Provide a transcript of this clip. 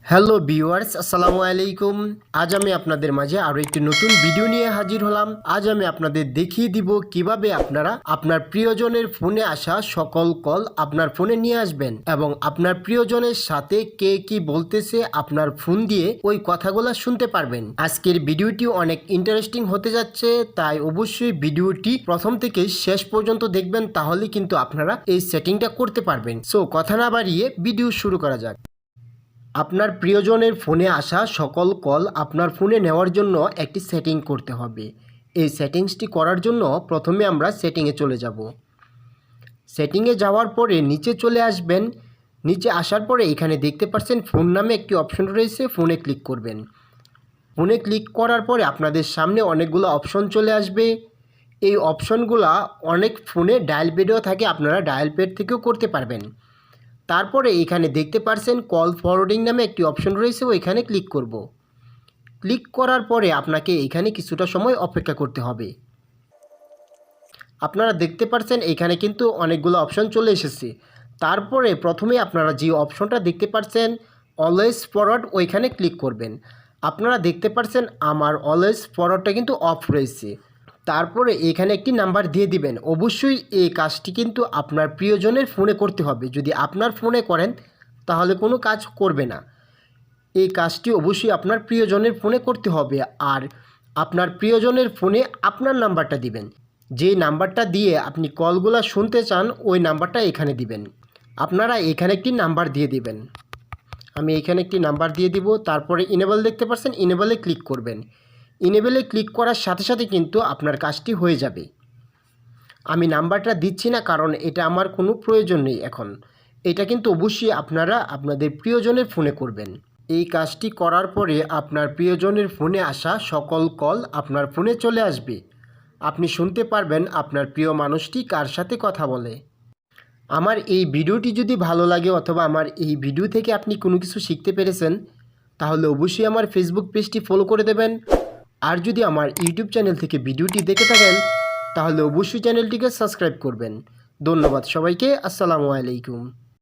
Hello viewers, আসসালামু আলাইকুম। আজ আমি আপনাদের মাঝে আরো একটি নতুন ভিডিও নিয়ে হাজির হলাম। আজ আমি আপনাদের দেখিয়ে দিব কিভাবে আপনারা আপনার প্রিয়জনের ফোনে আসা সকল কল আপনার ফোনে নিয়ে আসবেন এবং আপনার প্রিয়জনের সাথে কে কি বলতেছে আপনার ফোন দিয়ে ওই কথাগুলো শুনতে পারবেন। আজকের ভিডিওটি অনেক ইন্টারেস্টিং হতে যাচ্ছে, তাই অবশ্যই ভিডিওটি প্রথম থেকে শেষ পর্যন্ত দেখবেন, তাহলে কিন্তু আপনারা এই সেটিংটা করতে পারবেন। সো কথা না বাড়িয়ে ভিডিও শুরু করা যাক। আপনার প্রিয়জনের ফোনে আসা সকল কল আপনার ফোনে নেওয়ার জন্য একটি সেটিং করতে হবে। এই সেটিংসটি করার জন্য প্রথমে আমরা সেটিংয়ে চলে যাব। সেটিংয়ে যাওয়ার পরে নিচে চলে আসবেন। নিচে আসার পরে এখানে দেখতে পাচ্ছেন ফোন নামে একটি অপশন রয়েছে, ফোনে ক্লিক করবেন। ফোনে ক্লিক করার পরে আপনাদের সামনে অনেকগুলো অপশন চলে আসবে। এই অপশনগুলা অনেক ফোনে ডায়াল প্যাডেও থাকে, আপনারা ডায়াল প্যাড থেকেও করতে পারবেন। তারপরে এখানে দেখতে পাচ্ছেন কল ফরওয়ার্ডিং নামে একটি অপশন রয়েছে, ওইখানে ক্লিক করব। ক্লিক করার পরে আপনাকে এখানে কিছুটা সময় অপেক্ষা করতে হবে। আপনারা দেখতে পাচ্ছেন এখানে কিন্তু অনেকগুলো অপশন চলে এসেছে। তারপরে প্রথমে আপনারা যে অপশনটা দেখতে পাচ্ছেন অলওয়েজ ফরওয়ার্ড, ওইখানে ক্লিক করবেন। আপনারা দেখতে পাচ্ছেন আমার অলওয়েজ ফরওয়ার্ডটা কিন্তু অফ রয়েছে। তারপরে এখানে একটি নাম্বার দিয়ে দিবেন। অবশ্যই এই কাজটি কিন্তু আপনার প্রিয়জনের ফোনে করতে হবে। যদি আপনার ফোনে করেন তাহলে কোনো কাজ করবে না। এই কাজটি অবশ্যই আপনার প্রিয়জনের ফোনে করতে হবে। আর আপনার প্রিয়জনের ফোনে আপনার নাম্বারটা দিবেন। যেই নাম্বারটা দিয়ে আপনি কলগুলো শুনতে চান ওই নাম্বারটা এখানে দিবেন। আপনারা এখানে একটি নাম্বার দিয়ে দিবেন। আমি এখানে একটি নাম্বার দিয়ে দিব। তারপরে ইনেবল দেখতে পাচ্ছেন, ইনেবলে ক্লিক করবেন। ইনেবলে ক্লিক করার সাথে সাথে কিন্তু আপনার কাজটি হয়ে যাবে। আমি নাম্বারটা দিচ্ছি না কারণ এটা আমার কোনো প্রয়োজন নেই এখন। এটা কিন্তু অবশ্যই আপনারা আপনাদের প্রিয়জনের ফোনে করবেন। এই কাজটি করার পরে আপনার প্রিয়জনের ফোনে আসা সকল কল আপনার ফোনে চলে আসবে। আপনি শুনতে পারবেন আপনার প্রিয় মানুষটি কার সাথে কথা বলে। আমার এই ভিডিওটি যদি ভালো লাগে অথবা আমার এই ভিডিও থেকে আপনি কোনো কিছু শিখতে পেরেছেন, তাহলে অবশ্যই আমার ফেসবুক পেজটি ফলো করে দেবেন। আর যদি আমার ইউটিউব চ্যানেল থেকে ভিডিওটি দেখে থাকেন তাহলে অবশ্যই চ্যানেলটিকে সাবস্ক্রাইব করবেন। ধন্যবাদ সবাইকে। আসসালামু আলাইকুম।